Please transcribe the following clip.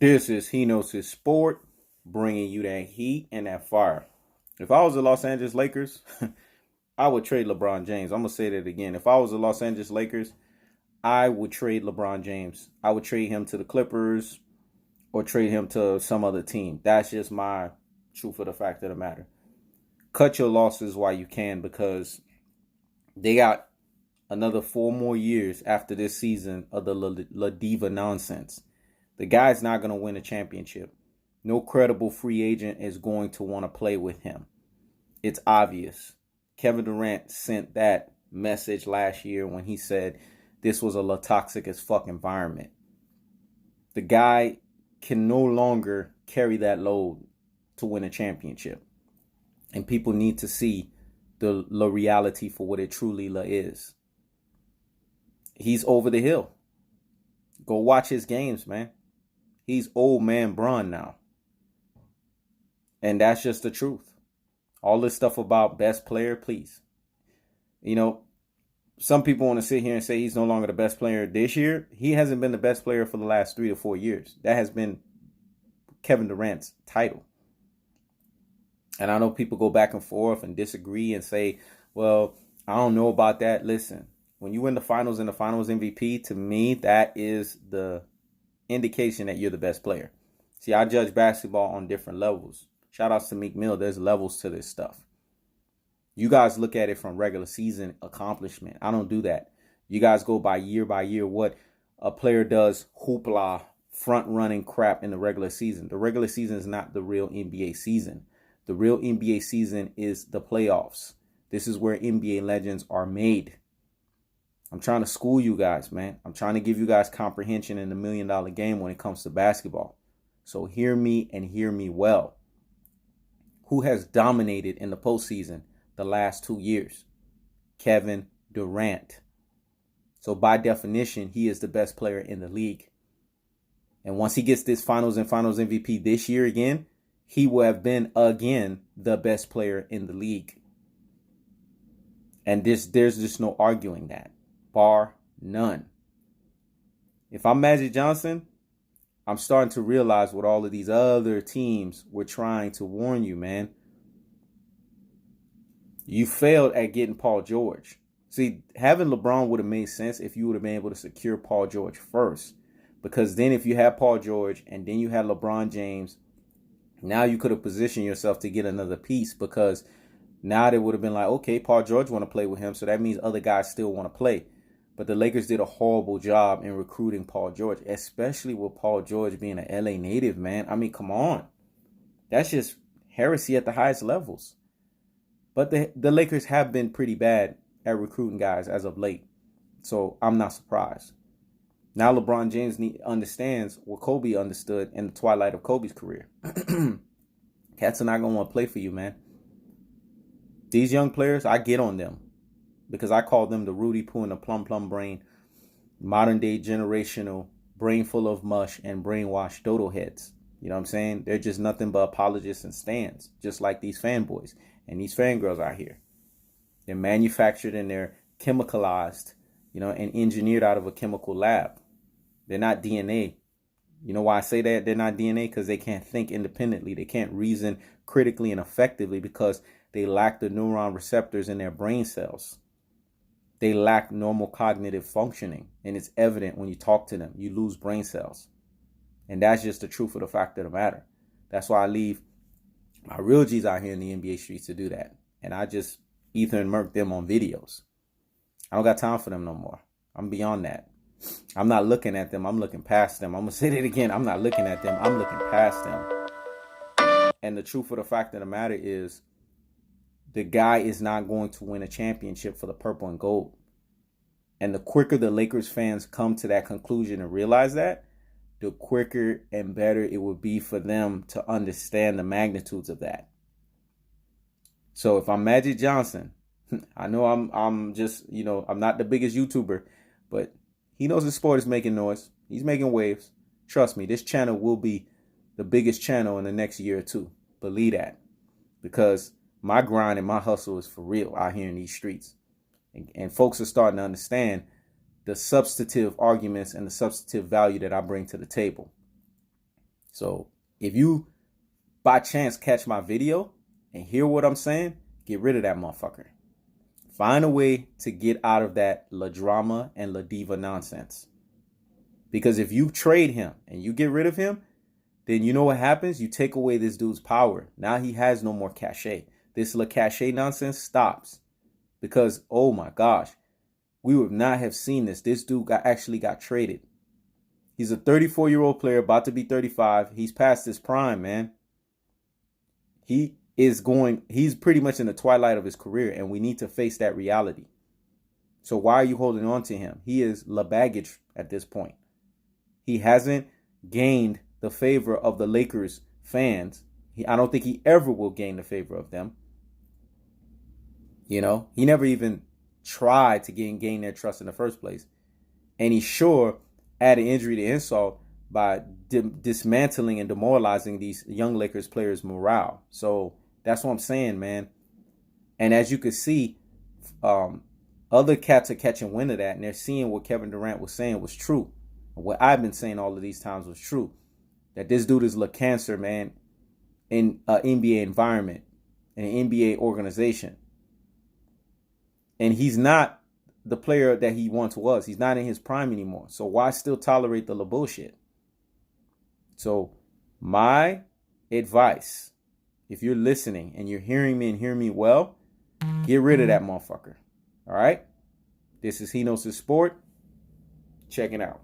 This is He Knows His Sport, bringing you that heat and that fire. If I was the Los Angeles Lakers, I would trade LeBron James. I'm going to say that again. If I was the Los Angeles Lakers, I would trade LeBron James. I would trade him to the Clippers or trade him to some other team. That's just my truth of the fact of the matter. Cut your losses while you can, because they got another 4 more years after this season of the La Diva nonsense. The guy's not going to win a championship. No credible free agent is going to want to play with him. It's obvious. Kevin Durant sent that message last year when he said this was a toxic as fuck environment. The guy can no longer carry that load to win a championship. And people need to see the reality for what it truly is. He's over the hill. Go watch his games, man. He's old man Bron now. And that's just the truth. All this stuff about best player, please. You know, some people want to sit here and say he's no longer the best player this year. He hasn't been the best player for the last 3 to 4 years. That has been Kevin Durant's title. And I know people go back and forth and disagree and say, well, I don't know about that. Listen, when you win the finals and the finals MVP, to me, that is the indication that you're the best player. See, I judge basketball on different levels. Shout outs to Meek Mill. There's levels to this stuff. You guys look at it from regular season accomplishment. I don't do that. You guys go by year what a player does, hoopla, front running crap in the regular season. The regular season is not the real NBA season. The real NBA season is the playoffs. This is where NBA legends are made. I'm trying to school you guys, man. I'm trying to give you guys comprehension in the $1 million game when it comes to basketball. So hear me and hear me well. Who has dominated in the postseason the last 2 years? Kevin Durant. So by definition, he is the best player in the league. And once he gets this finals and finals MVP this year again, he will have been again the best player in the league. And there's just no arguing that. Bar none. If I'm Magic Johnson, I'm starting to realize what all of these other teams were trying to warn you, man. You failed at getting Paul George. See, having LeBron would have made sense if you would have been able to secure Paul George first. Because then if you had Paul George and then you had LeBron James, now you could have positioned yourself to get another piece, because now they would have been like, okay, Paul George want to play with him, so that means other guys still want to play. But the Lakers did a horrible job in recruiting Paul George, especially with Paul George being an LA native, man. I mean, come on. That's just heresy at the highest levels. But the Lakers have been pretty bad at recruiting guys as of late. So I'm not surprised. Now LeBron James understands what Kobe understood in the twilight of Kobe's career. Cats are not going to want to play for you, man. These young players, I get on them, because I call them the Rudy Poo and the plum brain, modern day generational brain full of mush and brainwashed dodo heads. You know what I'm saying? They're just nothing but apologists and stands, just like these fanboys and these fangirls out here. They're manufactured and they're chemicalized, and engineered out of a chemical lab. They're not DNA. You know why I say that they're not DNA? Because they can't think independently. They can't reason critically and effectively, because they lack the neuron receptors in their brain cells. They lack normal cognitive functioning, and it's evident when you talk to them. You lose brain cells. And that's just the truth of the fact of the matter. That's why I leave my real G's out here in the NBA streets to do that. And I just ether and murk them on videos. I don't got time for them no more. I'm beyond that. I'm not looking at them. I'm looking past them. I'm going to say that again. I'm not looking at them. I'm looking past them. And the truth of the fact of the matter is, the guy is not going to win a championship for the purple and gold. And the quicker the Lakers fans come to that conclusion and realize that, the quicker and better it will be for them to understand the magnitudes of that. So if I'm Magic Johnson, I know I'm just, I'm not the biggest YouTuber, but he knows the sport is making noise. He's making waves. Trust me, this channel will be the biggest channel in the next year or two. Believe that. Because my grind and my hustle is for real out here in these streets. And folks are starting to understand the substantive arguments and the substantive value that I bring to the table. So if you by chance catch my video and hear what I'm saying, get rid of that motherfucker. Find a way to get out of that La Drama and La Diva nonsense. Because if you trade him and you get rid of him, then you know what happens? You take away this dude's power. Now he has no more cachet. This La Cachet nonsense stops. Because, oh my gosh, we would not have seen this. This dude actually got traded. He's a 34-year-old player, about to be 35. He's past his prime, man. He's pretty much in the twilight of his career, and we need to face that reality. So why are you holding on to him? He is la baggage at this point. He hasn't gained the favor of the Lakers fans. I don't think he ever will gain the favor of them. You know, he never even tried to gain their trust in the first place. And he sure added injury to insult by dismantling and demoralizing these young Lakers players' morale. So that's what I'm saying, man. And as you can see, other cats are catching wind of that, and they're seeing what Kevin Durant was saying was true. What I've been saying all of these times was true. That this dude is a cancer, man, in an NBA environment, in an NBA organization. And he's not the player that he once was. He's not in his prime anymore. So why still tolerate the bullshit? So my advice, if you're listening and you're hearing me and hearing me well, get rid of that motherfucker. All right? This is He Knows His Sport. Checking out.